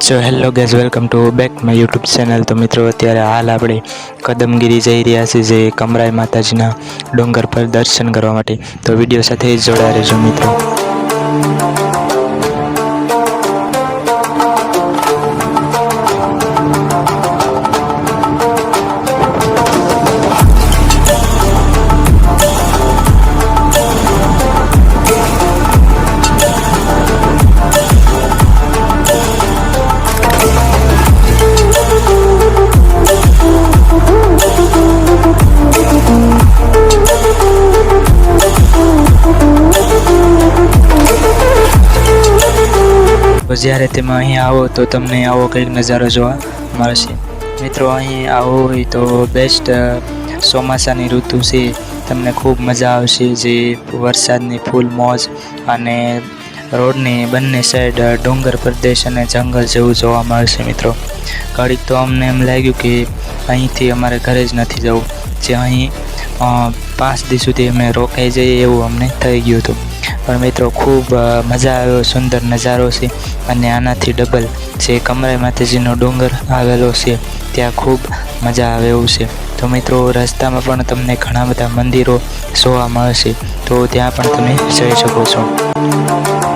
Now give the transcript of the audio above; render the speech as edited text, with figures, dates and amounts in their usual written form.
So hello gas welcome to back my YouTube channel. તો મિત્રો અત્યારે હાલ આપણે કદમગીરી જઈ રહ્યા છીએ, જે કમરાઈ માતાજીના ડુંગર પર દર્શન કરવા માટે। તો વિડીયો સાથે જોડાયા રહેજો મિત્રો। તો જ્યારે તમે અહીં આવો તો તમને આવો કંઈક નજારો જોવા મળશે મિત્રો। અહીં આવો હોય તો બેસ્ટ ચોમાસાની ઋતુ છે, તમને ખૂબ મજા આવશે। જે વરસાદની ફૂલ મોજ અને રોડની બંને સાઈડ ડુંગર પ્રદેશ અને જંગલ જેવું જોવા મળશે મિત્રો। ઘડીક તો અમને એમ લાગ્યું કે અહીંથી અમારે ઘરે જ નથી જવું, જે અહીં 5 દિવસ સુધી અમે રોકાઈ જઈએ એવું અમને થઈ ગયું હતું। પણ મિત્રો ખૂબ મજા આવ્યો, સુંદર નજારો છે। અને આનાથી ડબલ જે કમરાઈ માતાજીનો ડુંગર આવેલો છે ત્યાં ખૂબ મજા આવે એવું છે। તો મિત્રો રસ્તામાં પણ તમને ઘણા બધા મંદિરો જોવા મળશે, તો ત્યાં પણ તમે જઈ શકો છો।